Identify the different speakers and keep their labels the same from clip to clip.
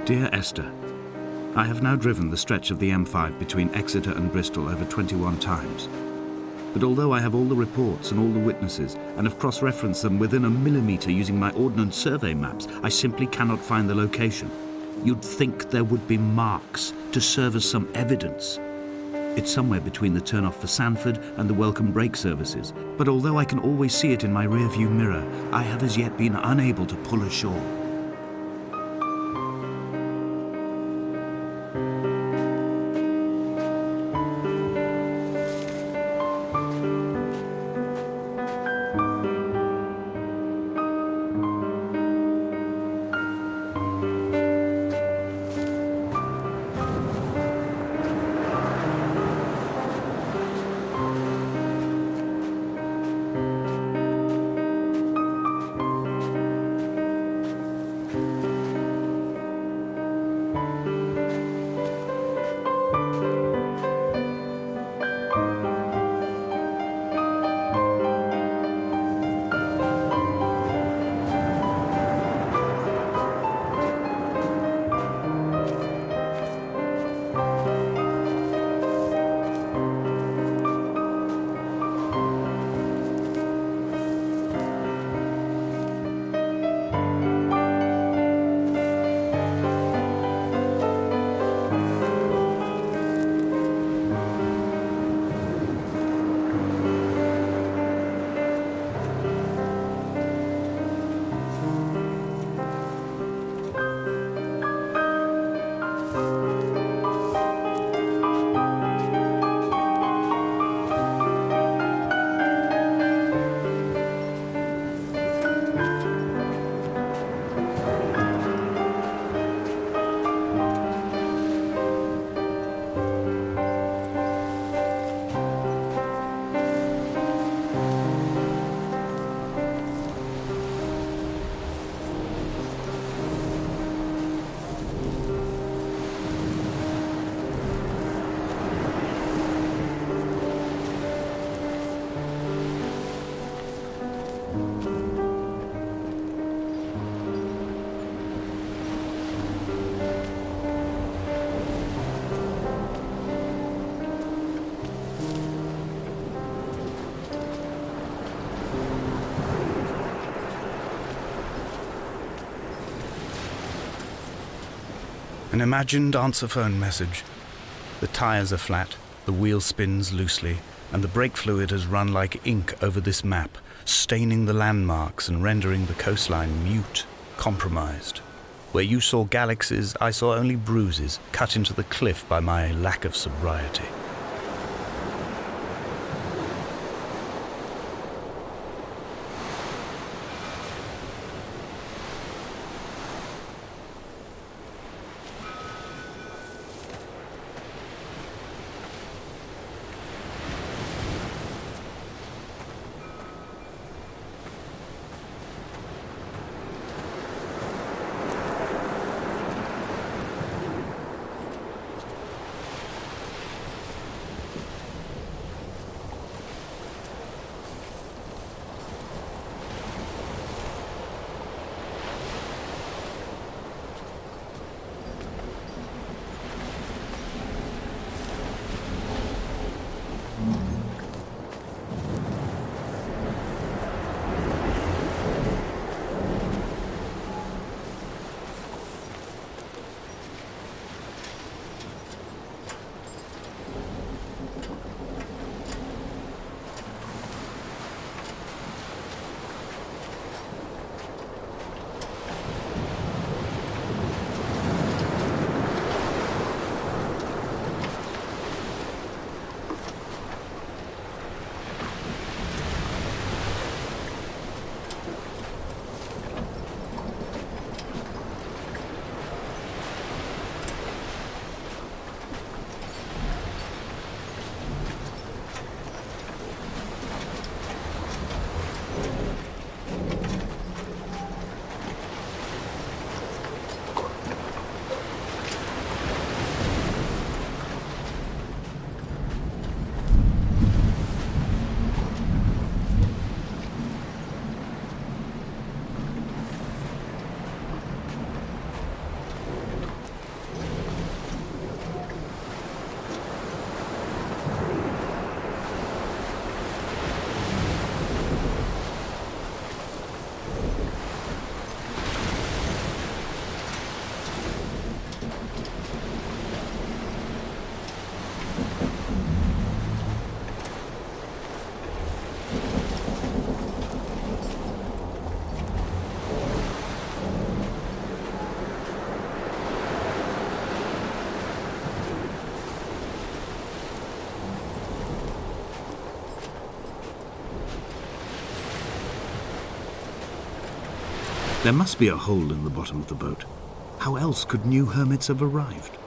Speaker 1: Dear Esther, I have now driven the stretch of the M5 between Exeter and Bristol over 21 times. But although I have all the reports and all the witnesses and have cross-referenced them within a millimetre using my Ordnance Survey maps, I simply cannot find the location. You'd think there would be marks to serve as some evidence. It's somewhere between the turn-off for Sanford and the welcome brake services, but although I can always see it in my rear-view mirror, I have as yet been unable to pull ashore. An imagined answer phone message. The tires are flat, the wheel spins loosely, and the brake fluid has run like ink over this map, staining the landmarks and rendering the coastline mute, compromised. Where you saw galaxies, I saw only bruises cut into the cliff by my lack of sobriety. There must be a hole in the bottom of the boat. How else could new hermits have arrived?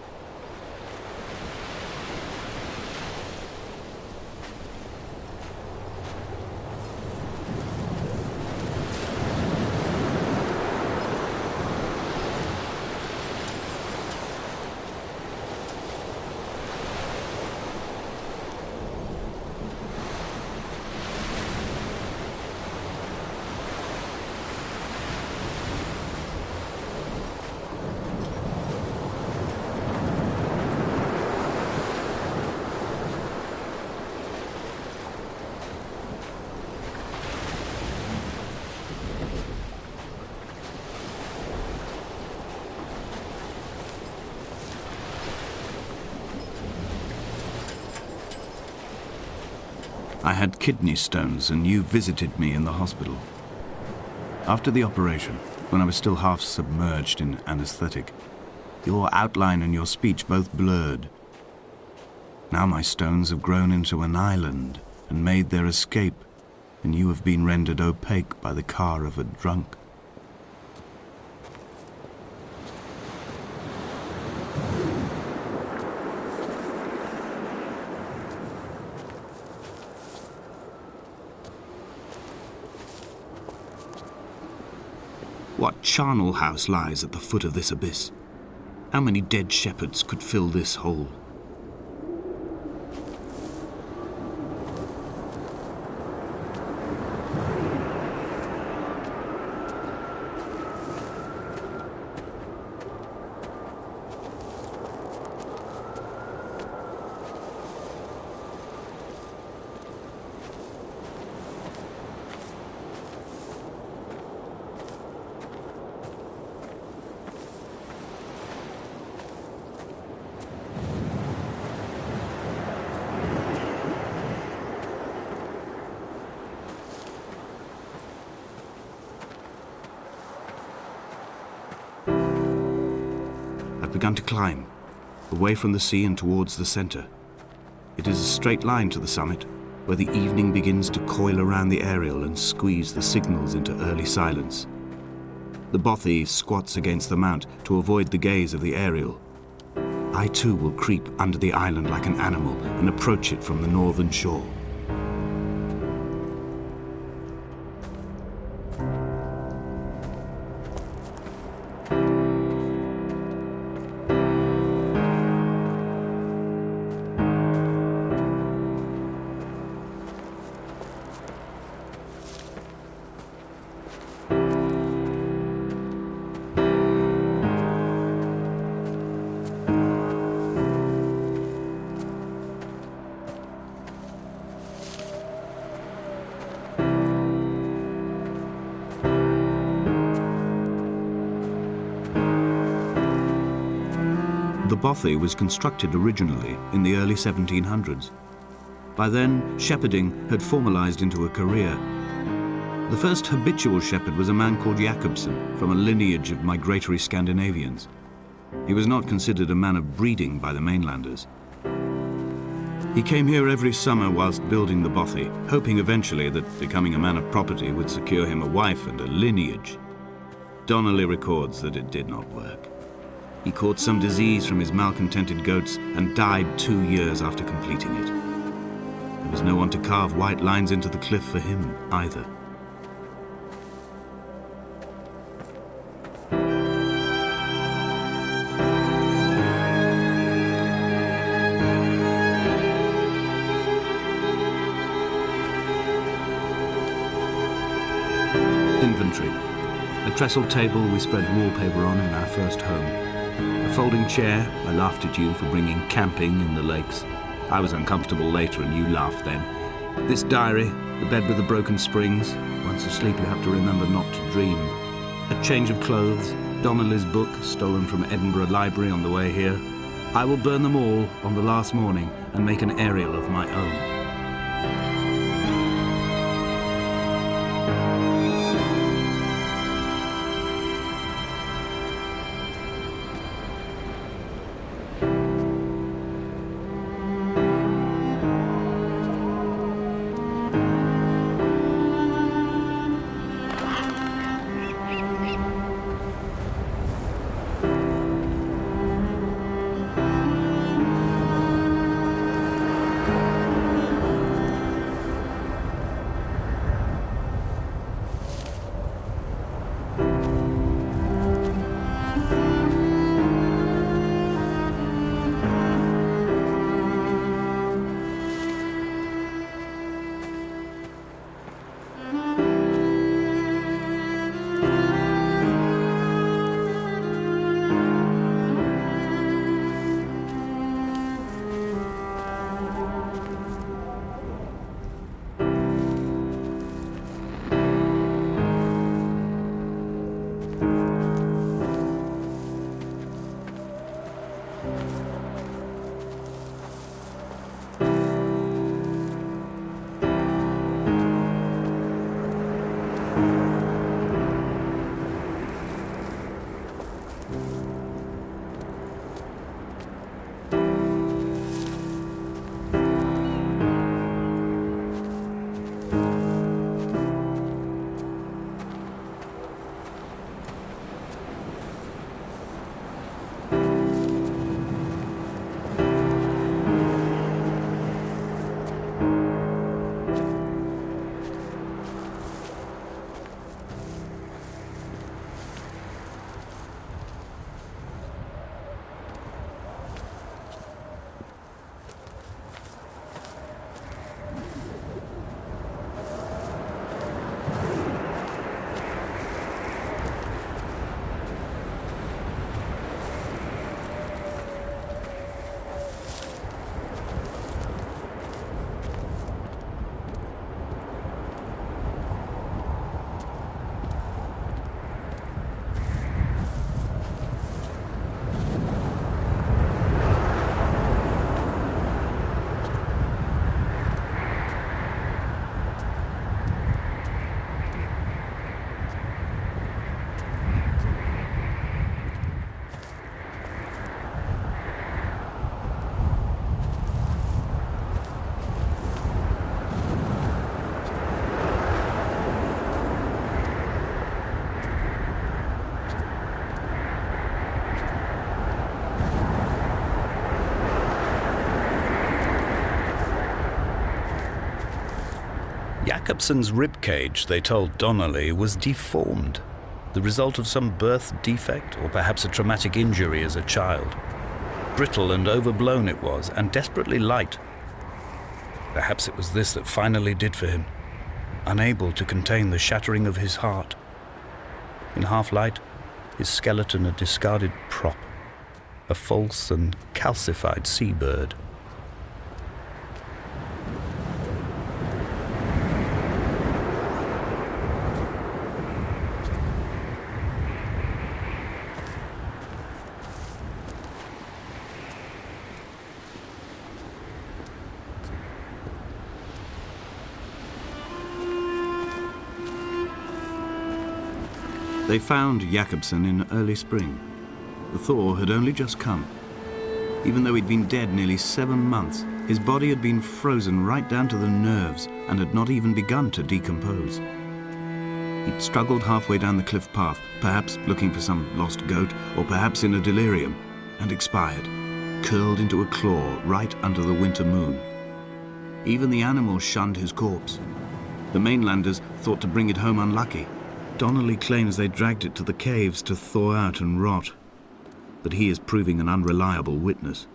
Speaker 1: I had kidney stones, and you visited me in the hospital. After the operation, when I was still half submerged in anesthetic, your outline and your speech both blurred. Now my stones have grown into an island and made their escape, and you have been rendered opaque by the car of a drunk. What charnel house lies at the foot of this abyss? How many dead shepherds could fill this hole? I've begun to climb, away from the sea and towards the center. It is a straight line to the summit, where the evening begins to coil around the aerial and squeeze the signals into early silence. The bothy squats against the mount to avoid the gaze of the aerial. I too will creep under the island like an animal and approach it from the northern shore. The bothy was constructed originally in the early 1700s. By then, shepherding had formalized into a career. The first habitual shepherd was a man called Jakobson, from a lineage of migratory Scandinavians. He was not considered a man of breeding by the mainlanders. He came here every summer whilst building the bothy, hoping eventually that becoming a man of property would secure him a wife and a lineage. Donnelly records that it did not work. He caught some disease from his malcontented goats and died 2 years after completing it. There was no one to carve white lines into the cliff for him either. Inventory. A trestle table we spread wallpaper on in our first home. A folding chair. I laughed at you for bringing camping in the lakes. I was uncomfortable later and you laughed then. This diary, the bed with the broken springs. Once asleep you have to remember not to dream. A change of clothes. Donnelly's book, stolen from Edinburgh Library on the way here. I will burn them all on the last morning and make an aerial of my own.
Speaker 2: Jakobson's ribcage, they told Donnelly, was deformed, the result of some birth defect or perhaps a traumatic injury as a child. Brittle and overblown it was, and desperately light. Perhaps it was this that finally did for him, unable to contain the shattering of his heart. In half-light, his skeleton a discarded prop, a false and calcified seabird.
Speaker 1: They found Jakobson in early spring. The thaw had only just come. Even though he'd been dead nearly 7 months, his body had been frozen right down to the nerves and had not even begun to decompose. He'd struggled halfway down the cliff path, perhaps looking for some lost goat, or perhaps in a delirium, and expired, curled into a claw right under the winter moon. Even the animals shunned his corpse. The mainlanders thought to bring it home unlucky. Donnelly claims they dragged it to the caves to thaw out and rot, but he is proving an unreliable witness.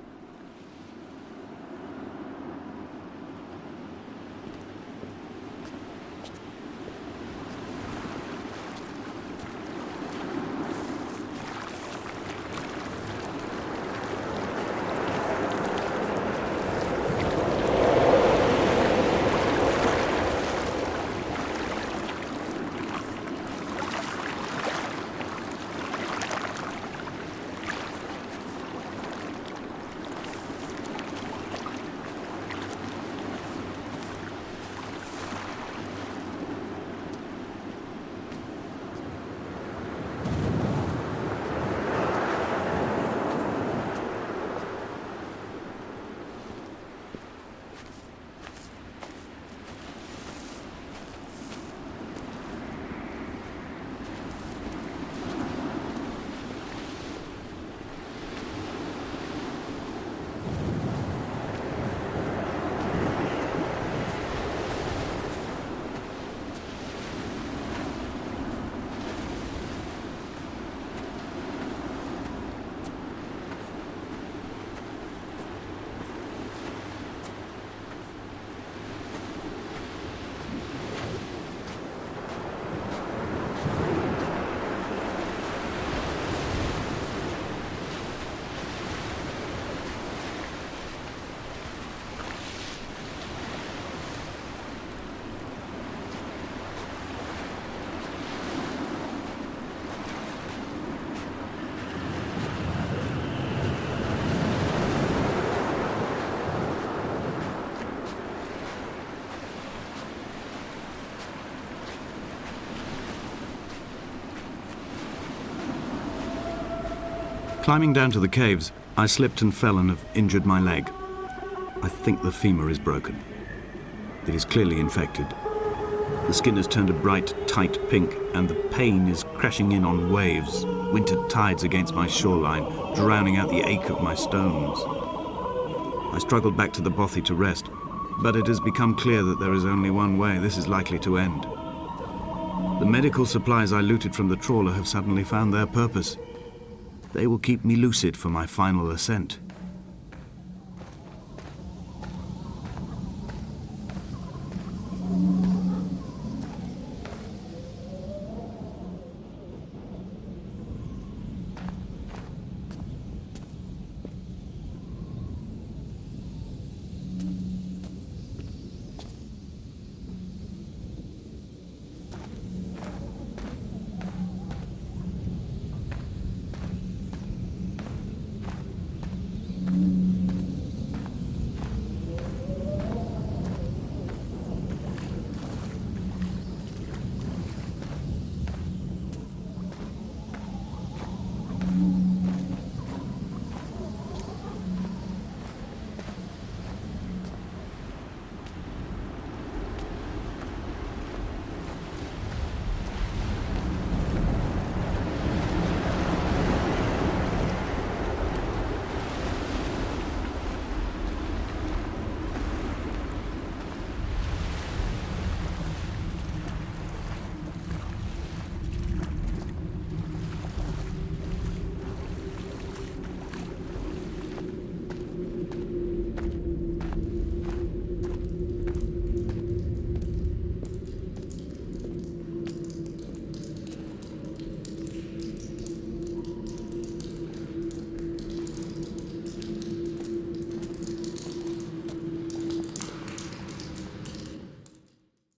Speaker 1: Climbing down to the caves, I slipped and fell and have injured my leg. I think the femur is broken. It is clearly infected. The skin has turned a bright, tight pink, and the pain is crashing in on waves, winter tides against my shoreline, drowning out the ache of my stones. I struggled back to the bothy to rest, but it has become clear that there is only one way this is likely to end. The medical supplies I looted from the trawler have suddenly found their purpose. They will keep me lucid for my final ascent.